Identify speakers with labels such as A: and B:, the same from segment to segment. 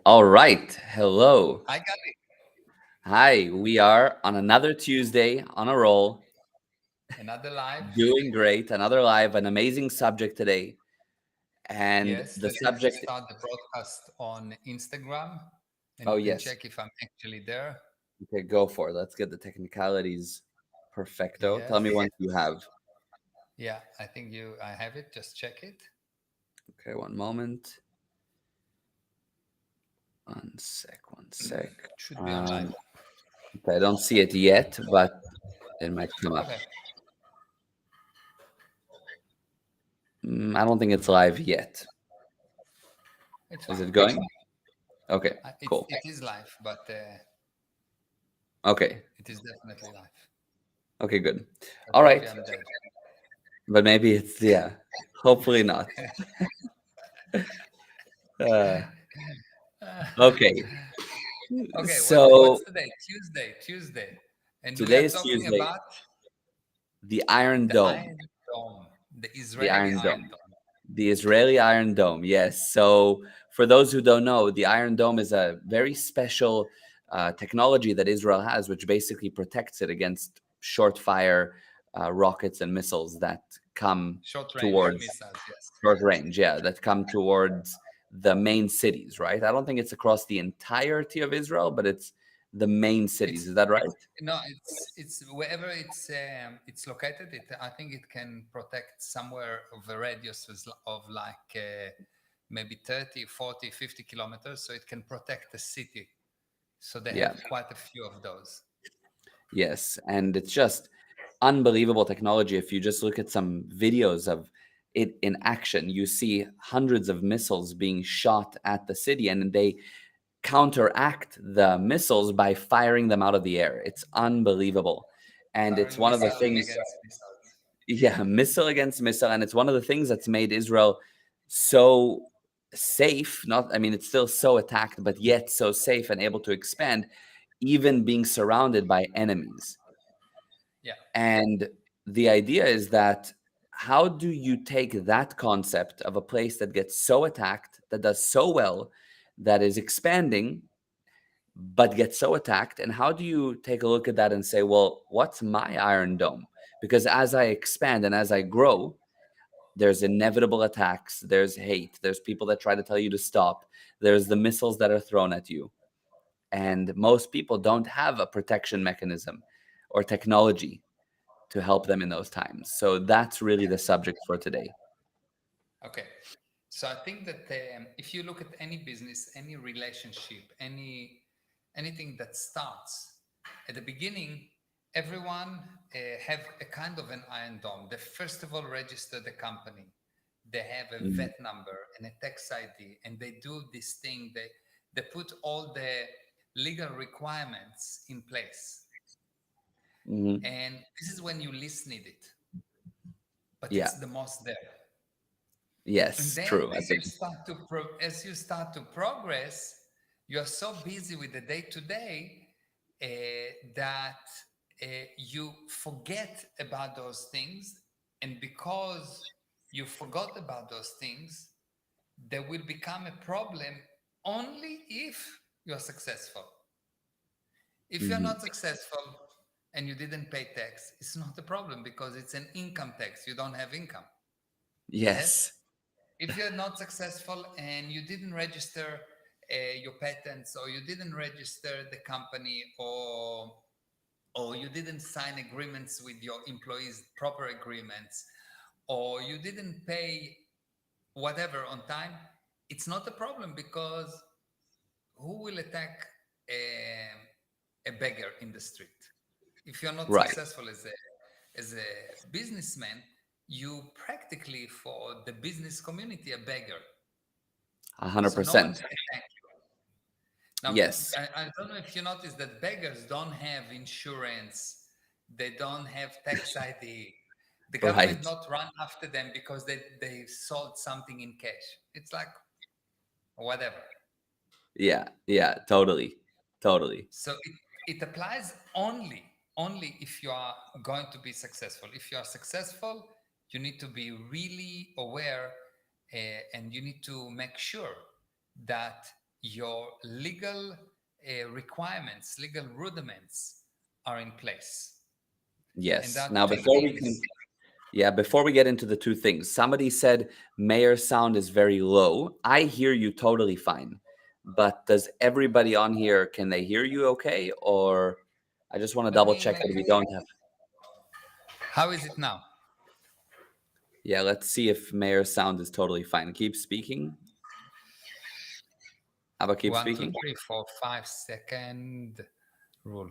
A: All right. Hello.
B: I got it.
A: Hi. We are on another Tuesday on a roll,
B: Another live.
A: doing great. Another live, an amazing subject today. And
B: Yes,
A: the
B: let me just
A: subject,
B: start the broadcast on Instagram and
A: oh,
B: you can
A: yes.
B: check if I'm actually there.
A: Okay, go for it. Let's get the technicalities perfecto. Tell me
B: Yes.
A: once you have.
B: Yeah, I have it. Just check it.
A: Okay, one moment. One sec.
B: It should be on live.
A: Um, okay, I don't see it yet, but it might come up.
B: Okay,
A: I don't think it's live yet.
B: it's
A: Is
B: fine.
A: it going? Okay, cool.
B: It is live, but
A: Okay,
B: it is definitely live.
A: okay, good.
B: But
A: All
B: maybe
A: right.
B: I'm dead.
A: But maybe it's, yeah, hopefully not. Uh, okay.
B: Okay, what's
A: So
B: the day? Tuesday. And we
A: today
B: are
A: is
B: talking
A: Tuesday,
B: about
A: the Iron
B: the
A: Dome,
B: Iron Dome, the
A: the
B: Israeli
A: Iron
B: Iron
A: Dome,
B: Dome.
A: the Israeli Iron Dome. Yes. So for those who don't know, the Iron Dome is a very special technology that Israel has, which basically protects it against short fire rockets and missiles that come
B: Short range
A: towards
B: missiles, yes.
A: short range, yeah, that come towards the main cities, right? I don't think it's across the entirety of Israel, but it's the main cities.
B: It's
A: Is that right?
B: no, it's wherever it's located. I think it can protect somewhere of a radius of like maybe 30, 40, 50 kilometers. So it can protect the city. So they
A: Yeah.
B: have quite a few of those.
A: Yes, and it's just unbelievable technology. If you just look at some videos of it in action, you see hundreds of missiles being shot at the city, and they counteract the missiles by firing them out of the air. It's unbelievable. And it's
B: Firing
A: one of the
B: missile
A: things,
B: against missiles.
A: yeah, missile against missile. And it's one of the things that's made Israel so safe. Not, I mean, it's still so attacked, but yet so safe and able to expand, even being surrounded by enemies.
B: Yeah.
A: And the idea is that how do you take that concept of a place that gets so attacked, that does so well, that is expanding, but gets so attacked? And how do you take a look at that and say, well, what's my Iron Dome? Because as I expand and as I grow, there's inevitable attacks, there's hate, there's people that try to tell you to stop, there's the missiles that are thrown at you. And most people don't have a protection mechanism or technology to help them in those times. So that's really the subject for today.
B: Okay. So I think that if you look at any business, any relationship, anything that starts at the beginning, everyone have a kind of an iron dome. They first of all register the company. They have a
A: Mhm.
B: vet number and a tax ID, and they do this thing. They put all the legal requirements in place,
A: Mhm.
B: and this is when you least need it, but
A: Yeah.
B: it's the most there. And
A: Yes.
B: then
A: True. I think.
B: as you start to progress, you're so busy with the day to day that you forget about those things. And because you forgot about those things, they will become a problem only if you're successful. If you're
A: Mhm.
B: not successful and you didn't pay tax, it's not a problem because it's an income tax. You don't have income. Yes.
A: Yes.
B: If you're not successful and you didn't register your patents, or you didn't register the company, or you didn't sign agreements with your employees, proper agreements, or you didn't pay whatever on time, it's not a problem because who will attack a beggar in the street? If you're not
A: Right.
B: successful as a businessman, you practically for the business community a beggar.
A: A hundred
B: So no one
A: percent.
B: can attack you. Now,
A: Yes.
B: I don't know if you noticed that beggars don't have insurance, they don't have tax ID. The government
A: Right.
B: not run after them because they sold something in cash. It's like whatever.
A: Yeah. Yeah. Totally. Totally.
B: So it applies only if you are going to be successful. If you are successful, you need to be really aware and you need to make sure that your legal requirements, legal rudiments are in place. And
A: Yes.
B: there are
A: Now,
B: two
A: before we
B: things.
A: can, yeah, before we get into the two things, somebody said Mayor's sound is very low. I hear you totally fine, but does everybody on here, can they hear you okay? Or I just want to double check
B: Let
A: that
B: me
A: we don't have.
B: How is it now?
A: Yeah, let's see if Mayor's sound is totally fine. Keep speaking. How about keep
B: One, two,
A: speaking?
B: three, 4, 5 second rule.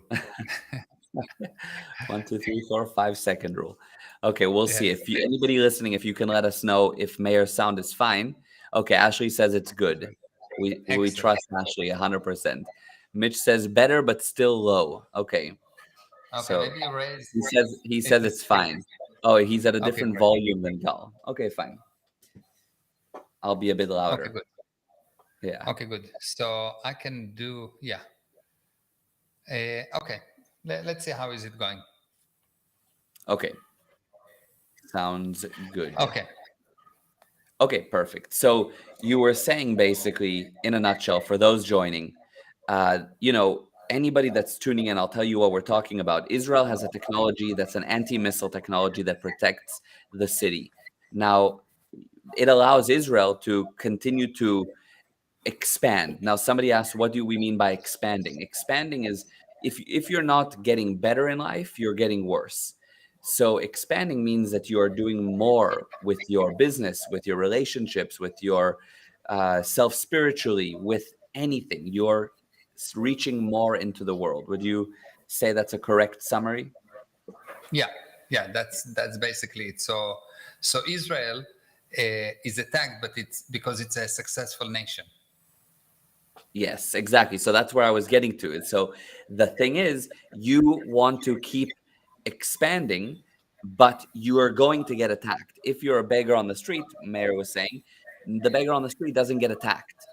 A: 1, 2, 3, 4, 5 second rule. Okay, we'll see.
B: Yes.
A: If you, anybody listening, if you can let us know if Mayor's sound is fine. Okay, Ashley says it's good. We
B: Excellent.
A: trust Ashley 100%. Mitch says better but still low. Okay,
B: Okay,
A: so
B: maybe you raise
A: he says
B: the
A: it's
B: speaker.
A: fine. Oh, he's at a
B: Okay,
A: different
B: great.
A: volume than Gal. Okay, fine. I'll be a bit
B: Okay,
A: louder.
B: good.
A: Yeah.
B: Okay, good. So I can do, yeah. Okay, let's see how is it going.
A: Okay. Sounds good.
B: Okay.
A: Okay, perfect. So you were saying basically, in a nutshell, for those joining, anybody that's tuning in, I'll tell you what we're talking about. Israel has a technology that's an anti-missile technology that protects the city. Now, it allows Israel to continue to expand. Now, somebody asked, what do we mean by expanding? Expanding is if you're not getting better in life, you're getting worse. So expanding means that you are doing more with your business, with your relationships, with your self spiritually, with anything. You're reaching more into the world. Would you say that's a correct summary?
B: Yeah, yeah, that's basically it. So Israel is attacked, but it's because it's a successful nation.
A: Yes, exactly. So that's where I was getting to it. So the thing is, you want to keep expanding, but you are going to get attacked. If you're a beggar on the street, Mayor was saying, the beggar on the street doesn't get attacked.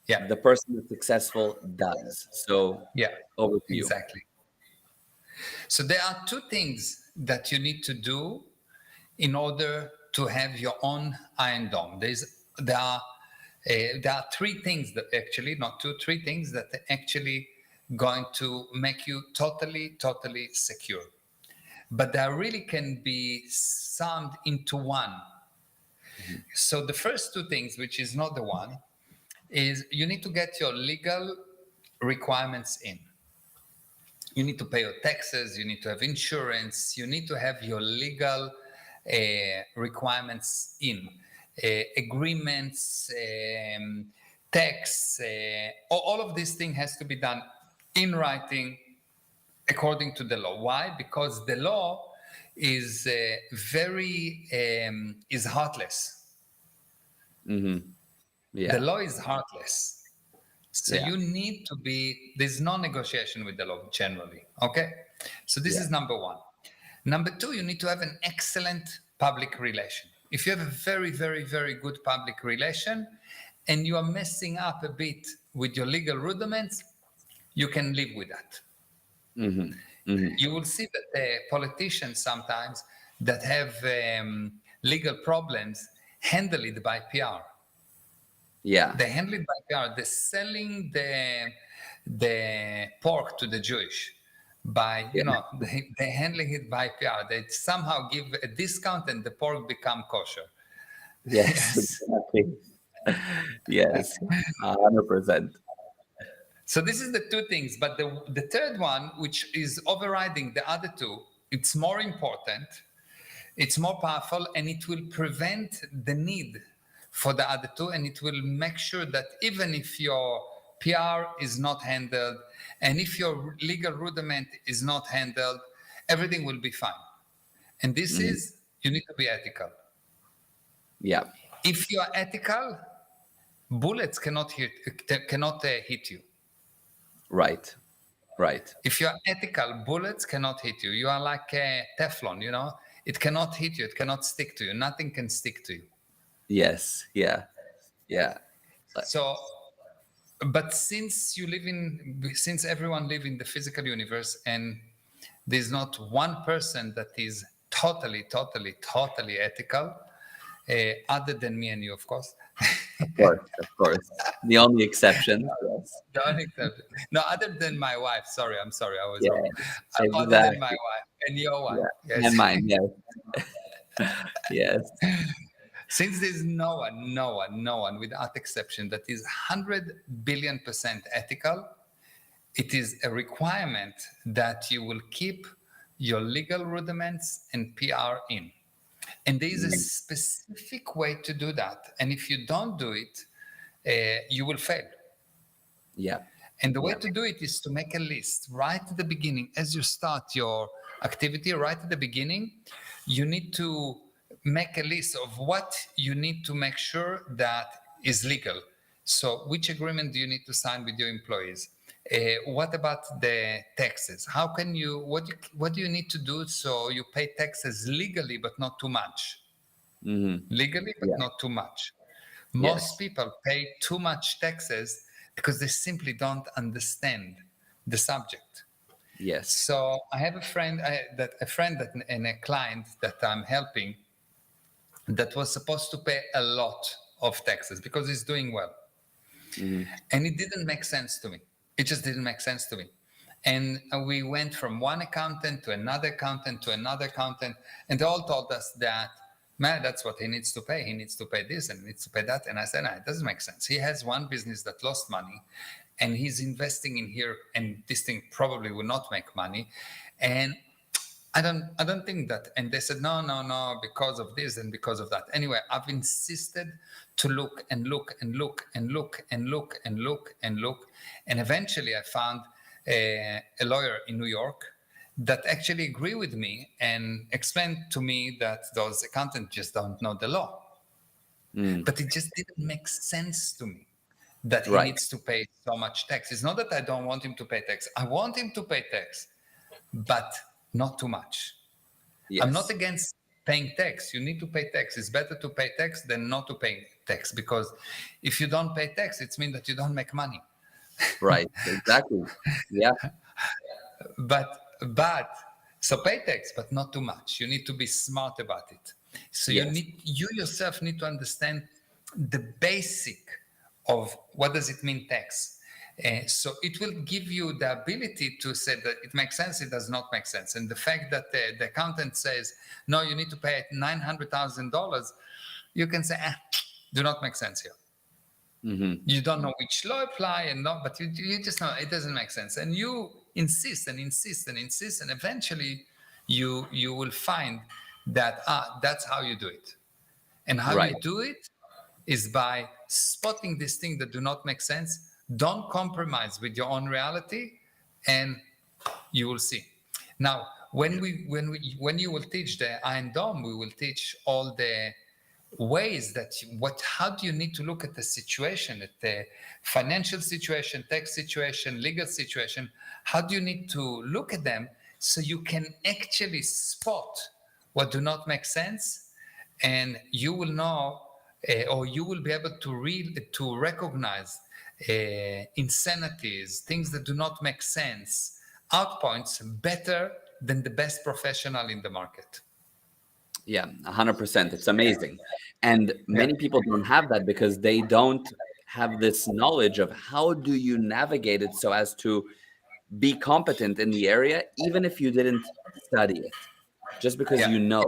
B: Yeah,
A: The person that's successful does. So
B: yeah,
A: over to you.
B: exactly. So there are two things that you need to do in order to have your own Iron Dome. There are three things that actually, not two, three things that are actually going to make you totally secure. But there really can be summed into one.
A: Mhm.
B: So the first two things, which is not the one, is you need to get your legal requirements in. You need to pay your taxes, you need to have insurance, you need to have your legal requirements in. Agreements, tax, all of this thing has to be done in writing according to the law. Why? Because the law is is heartless. The
A: Yeah.
B: law is heartless. So
A: Yeah.
B: you need to be, there's no negotiation with the law generally. Okay. So this
A: Yeah.
B: is number one. Number two, you need to have an excellent public relation. If you have a very good public relation and you are messing up a bit with your legal rudiments, you can live with that.
A: hmm hmm
B: You will see that politicians sometimes that have legal problems handle it by PR.
A: Yeah.
B: They handle it by PR. They're selling the pork to the Jewish by,
A: Yeah.
B: they handling it by PR. They somehow give a discount and the pork become kosher.
A: Yes.
B: Yes.
A: Exactly. Yes. 100%.
B: So this is the two things. But the third one, which is overriding the other two, it's more important, it's more powerful, and it will prevent the need for the other two, and it will make sure that even if your PR is not handled and if your legal rudiment is not handled, everything will be fine. And this
A: hmm
B: is, you need to be ethical.
A: Yeah.
B: If you are ethical, bullets cannot hit you.
A: Right. Right.
B: If you are ethical, bullets cannot hit you. You are like a Teflon. It cannot hit you. It cannot stick to you. Nothing can stick to you.
A: Yes. Yeah. Yeah.
B: So, but since everyone live in the physical universe, and there's not one person that is totally ethical, other than me and you, of course.
A: Of course, of course. The only exception. Yes.
B: The only exception. No, other than my wife. Sorry, I'm sorry, I was wrong.
A: Yes.
B: Other than my
A: Exactly.
B: wife and your wife.
A: Yeah.
B: Yes.
A: And mine. Yes. Yes.
B: Since there's no one without exception that is 100 billion% ethical, it is a requirement that you will keep your legal rudiments and PR in. And there is a
A: Mm.
B: specific way to do that. And if you don't do it, you will fail.
A: Yeah.
B: And the way
A: Yeah.
B: to do it is to make a list right at the beginning. As you start your activity, right at the beginning, you need to make a list of what you need to make sure that is legal. So, which agreement do you need to sign with your employees? What about the taxes? How can you, what do you need to do so you pay taxes legally but not too much?
A: Hmm.
B: Legally but
A: Yeah.
B: not too much. Most
A: Yes.
B: people pay too much taxes because they simply don't understand the subject.
A: Yes.
B: So I have a friend and a client that I'm helping that was supposed to pay a lot of taxes because he's doing well.
A: Hmm.
B: And it didn't make sense to me. It just didn't make sense to me. And we went from one accountant to another accountant to another accountant, and they all told us that, man, that's what he needs to pay. He needs to pay this and he needs to pay that. And I said, no, it doesn't make sense. He has one business that lost money, and he's investing in here, and this thing probably will not make money. And I don't think that. And they said, no, because of this and because of that. Anyway, I've insisted to look and look and look and look and look and look and look. And eventually I found a lawyer in New York that actually agreed with me and explained to me that those accountants just don't know the law.
A: Mm.
B: But it just didn't make sense to me that he
A: Right.
B: needs to pay so much tax. It's not that I don't want him to pay tax. I want him to pay tax, but not too much. I'm not
A: Yes.
B: against paying tax. You need to pay tax. It's better to pay tax than not to pay tax, because if you don't pay tax, it means that you don't make money.
A: Right. Exactly. Yeah.
B: But so pay tax, but not too much. You need to be smart about it. So
A: Yes.
B: you yourself need to understand the basic of what does it mean tax. So it will give you the ability to say that it makes sense, it does not make sense. And the fact that the accountant says, no, you need to pay $900,000, you can say, do not make sense here.
A: Hmm.
B: You don't know which law apply and not, but you just know it doesn't make sense. And you insist and insist and insist, and eventually you will find that that's how you do it. And how
A: Right.
B: you do it is by spotting these things that do not make sense. Don't compromise with your own reality, and you will see. Now, when you will teach the Iron Dome, we will teach all the ways that how do you need to look at the situation, at the financial situation, tax situation, legal situation. How do you need to look at them so you can actually spot what do not make sense, and you will know, or you will be able to recognize insanities, things that do not make sense, outpoints better than the best professional in the market.
A: Yeah. 100%. It's amazing. And
B: Yeah.
A: many people don't have that because they don't have this knowledge of how do you navigate it so as to be competent in the area, even if you didn't study it, just because
B: Yeah.
A: you know.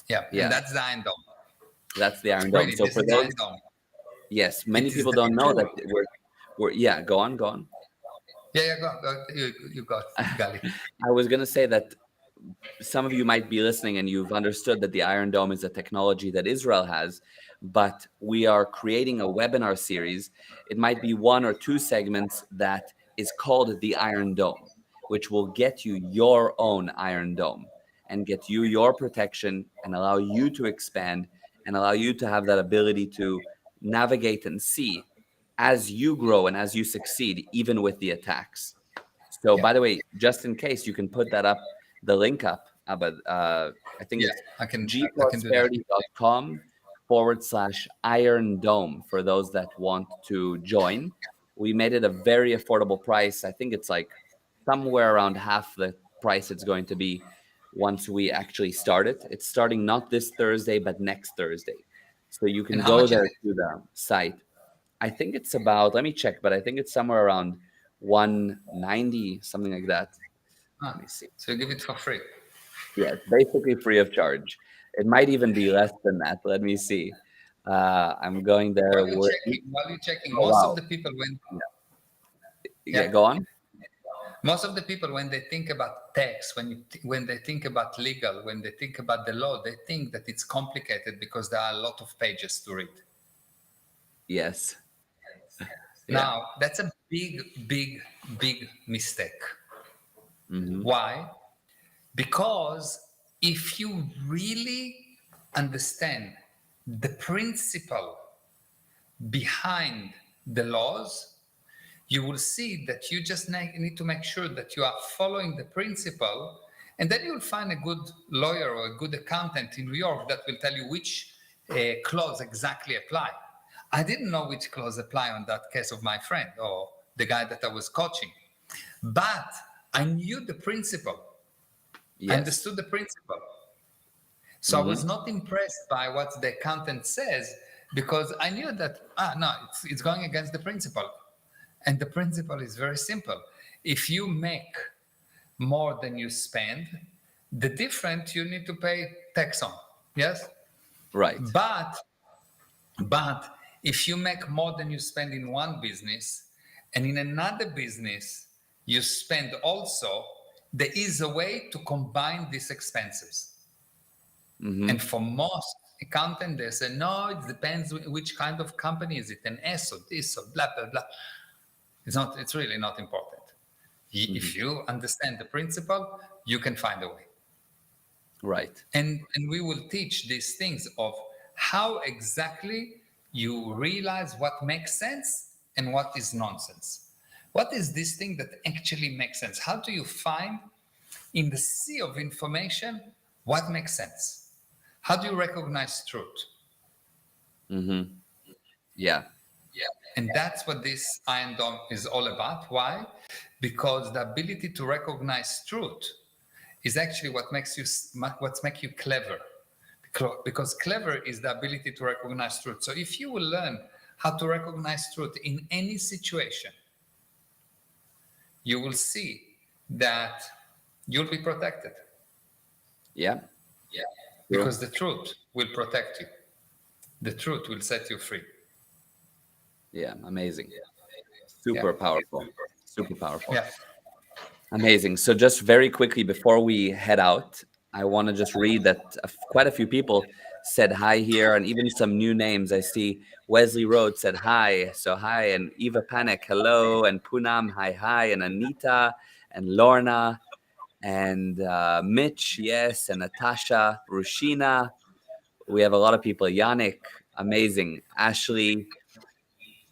B: Yeah. And
A: Yeah.
B: that's the Iron Dome.
A: That's the Iron Dome.
B: Really,
A: So
B: this
A: for
B: is the
A: those,
B: Iron Dome.
A: yes, many
B: It is
A: people
B: the
A: don't know
B: tool.
A: that yeah, go on, go on.
B: Yeah, go, you got Gali.
A: I was going to say that some of you might be listening and you've understood that the Iron Dome is a technology that Israel has, but we are creating a webinar series. It might be one or two segments that is called the Iron Dome, which will get you your own Iron Dome and get you your protection and allow you to expand and allow you to have that ability to navigate and see as you grow and as you succeed, even with the attacks. So,
B: Yeah,
A: by the way, just in case, you can put that up, the link up, but I think
B: yeah,
A: it's
B: I can do that.
A: gprosperity.com/Iron Dome for those that want to join. We made it a very affordable price. I think it's like somewhere around half the price it's going to be once we actually start it. It's starting not this Thursday, but next Thursday. So you
B: And
A: can
B: how
A: go
B: much is
A: there
B: it?
A: to the site. I think it's about, let me check, but I think it's somewhere around 190, something like that. Let me
B: Ah,
A: see.
B: so you give it for free.
A: Yeah, it's basically free of charge. It might even be less than that. Let me see. I'm going there.
B: While you're checking,
A: Oh,
B: most of
A: wow.
B: the people
A: Yeah,
B: yeah,
A: yeah, go on.
B: most of the people when they think about tax, when they think about legal, when they think about the law, they think that it's complicated because there are a lot of pages to read.
A: Yes. Yeah.
B: Now, that's a big, big, big mistake.
A: Hmm.
B: Why? Because if you really understand the principle behind the laws, you will see that you just need to make sure that you are following the principle, and then you'll find a good lawyer or a good accountant in New York that will tell you which clause exactly apply. I didn't know which clause apply on that case of my friend or the guy that I was coaching, but I knew the principle. I
A: Yes.
B: understood the principle. So I was
A: Hmm.
B: not impressed by what the accountant says because I knew that, no, it's going against the principle. And the principle is very simple. If you make more than you spend, the difference you need to pay tax on. Yes?
A: Right.
B: But but if you make more than you spend in one business and in another business you spend also, there is a way to combine these expenses. And
A: Hmm.
B: for most accountants, they say, no, it depends which kind of company is it, an S or this or blah, blah, blah. It's really not important. If
A: Hmm.
B: you understand the principle, you can find a way.
A: Right.
B: And we will teach these things of how exactly you realize what makes sense and what is nonsense. What is this thing that actually makes sense? How do you find in the sea of information what makes sense? How do you recognize truth?
A: Hmm. Yeah.
B: Yeah. And that's what this Iron Dome is all about. Why? Because the ability to recognize truth is actually what makes you clever. Because clever is the ability to recognize truth. So if you will learn how to recognize truth in any situation, you will see that you'll be protected.
A: Yeah.
B: Yeah.
A: True.
B: Because the truth will protect you. The truth will set you free.
A: Yeah. Amazing.
B: Yeah.
A: Super powerful. Super powerful.
B: Yeah.
A: Amazing. So, just very quickly before we head out, I want to just read that quite a few people said hi here, and even some new names. I see Wesley Rhodes said hi. So, hi. And Eva Panek, hello. And Punam, hi, hi. And Anita and Lorna and Mitch, yes. And Natasha, Rushina. We have a lot of people. Yannick, amazing. Ashley,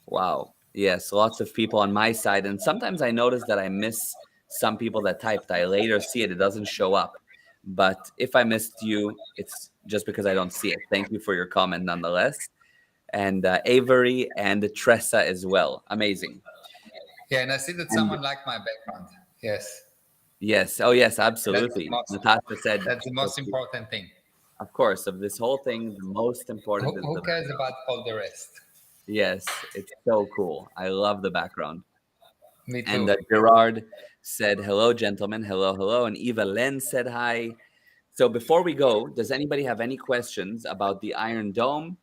A: wow. Yes, lots of people on my side. And sometimes I notice that I miss some people that typed. I later see it, it doesn't show up. But if I missed you, it's just because I don't see it. Thank you for your comment nonetheless. And Avery and Tressa as well. Amazing.
B: Yeah. And I see that
A: And
B: someone liked my background. Yes.
A: yes, oh, yes,
B: That's the
A: absolutely.
B: most,
A: Natasha said,
B: that's the most important thing.
A: of course, of this whole thing, the most important is
B: Who
A: the
B: cares
A: background.
B: about all the rest?
A: Yes, it's so cool. I love the background.
B: Me
A: And
B: too.
A: Gerard said, hello, gentlemen. Hello, hello. And Eva Len said hi. So before we go, does anybody have any questions about the Iron Dome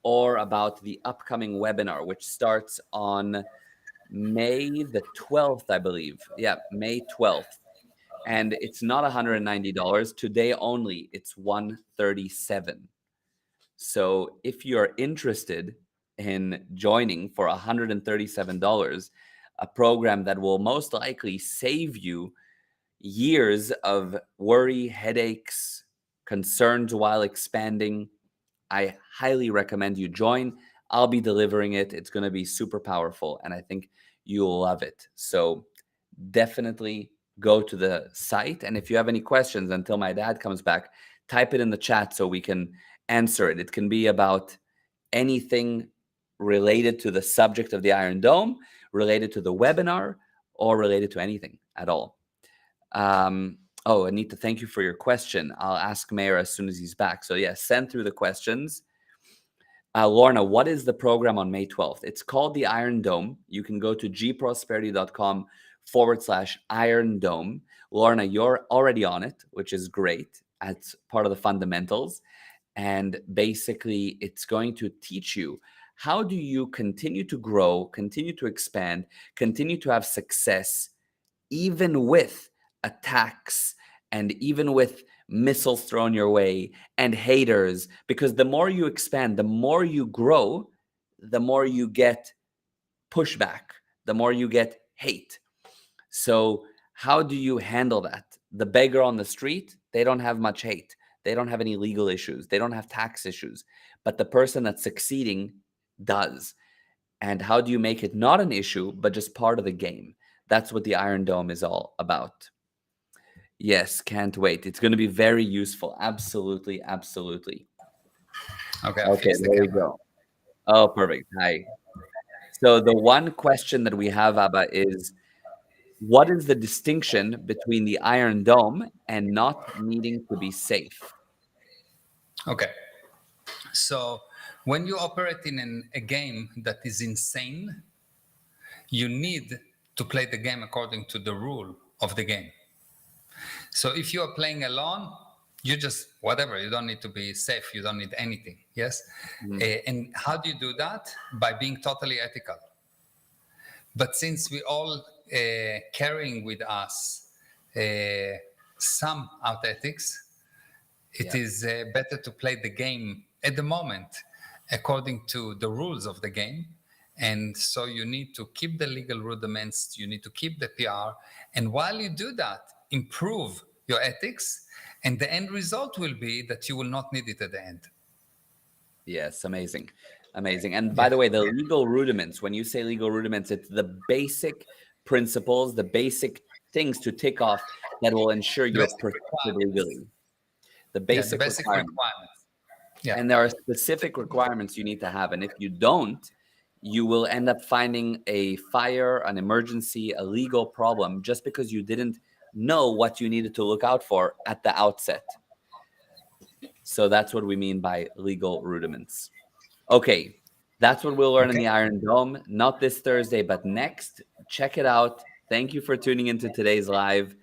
A: or about the upcoming webinar, which starts on May the 12th, I believe? Yeah, May 12th. And it's not $190. Today only, it's 137. So if you're interested in joining for $137, a program that will most likely save you years of worry, headaches, concerns while expanding, I highly recommend you join. I'll be delivering it. It's going to be super powerful, and I think you'll love it. So definitely go to the site. And if you have any questions until my dad comes back, type it in the chat so we can answer it. It can be about anything related to the subject of the Iron Dome, related to the webinar, or related to anything at all. Um, Oh, Anita, thank you for your question. I'll ask Mayor as soon as he's back. So, yeah, send through the questions. Lorna, what is the program on May 12th? It's called the Iron Dome. You can go to gprosperity.com/Iron Dome. Lorna, you're already on it, which is great. That's part of the fundamentals. And basically, it's going to teach you how do you continue to grow, continue to expand, continue to have success, even with attacks and even with missiles thrown your way and haters, because the more you expand, the more you grow, the more you get pushback, the more you get hate. So how do you handle that? The beggar on the street, they don't have much hate, they don't have any legal issues, they don't have tax issues, but the person that's succeeding does. And how do you make it not an issue, but just part of the game? That's what the Iron Dome is all about. Yes, can't wait. It's going to be very useful. Absolutely, absolutely.
B: Okay, I
A: Okay,
B: fixed the
A: there we
B: camera.
A: go. Oh, perfect. Hi. So the one question that we have, Abba, is what is the distinction between the Iron Dome and not needing to be safe?
B: Okay. So when you operate in a game that is insane, you need to play the game according to the rule of the game. So if you are playing alone, you just whatever, you don't need to be safe, you don't need anything. Yes. And how do you do that? By being totally ethical. But since we all carrying with us some out ethics, it
A: Yeah.
B: is better to play the game at the moment according to the rules of the game. And so you need to keep the legal rudiments, you need to keep the PR. And while you do that, improve your ethics. And the end result will be that you will not need it at the end.
A: Yes, amazing. Amazing. And by
B: Yeah.
A: the way, the legal rudiments, when you say legal rudiments, it's the basic principles, the basic things to tick off that will ensure
B: The
A: you're
B: basic
A: protected
B: requirements.
A: legally. The
B: Yeah, the
A: basic
B: basic
A: requirements.
B: requirements. Yeah.
A: And there are specific requirements you need to have. And if you don't, you will end up finding a fire, an emergency, a legal problem just because you didn't know what you needed to look out for at the outset. So that's what we mean by legal rudiments. Okay, that's what we'll learn in
B: Okay.
A: the Iron Dome. Not this Thursday, but next. Check it out. Thank you for tuning into today's live.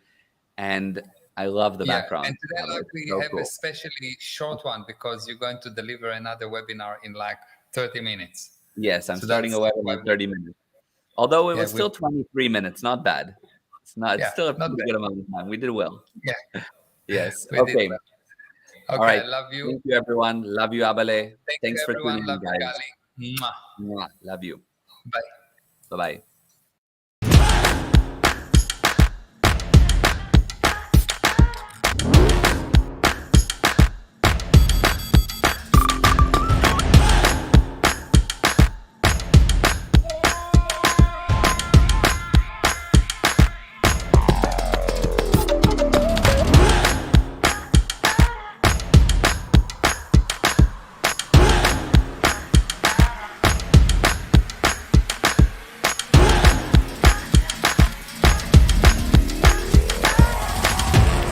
A: And I love the
B: Yeah,
A: background.
B: and today, like,
A: It's
B: we
A: so
B: have a
A: cool.
B: especially short one because you're going to deliver another webinar in like 30 minutes.
A: Yes, I'm
B: So
A: starting a
B: that's
A: webinar
B: why
A: in 30 minutes. Although it
B: yeah,
A: was still 23 minutes, not bad. It's
B: yeah,
A: still a
B: not
A: pretty
B: bad.
A: good amount of time. We did well.
B: Yeah,
A: Yes.
B: we did
A: Okay.
B: well.
A: All
B: Okay,
A: right.
B: I love you.
A: Thank you, everyone. Love you, Abale.
B: Thank you,
A: Thanks for
B: everyone.
A: tuning in,
B: Love you,
A: guys.
B: Kali. Mwah.
A: Mwah. Love you.
B: Bye.
A: Bye bye.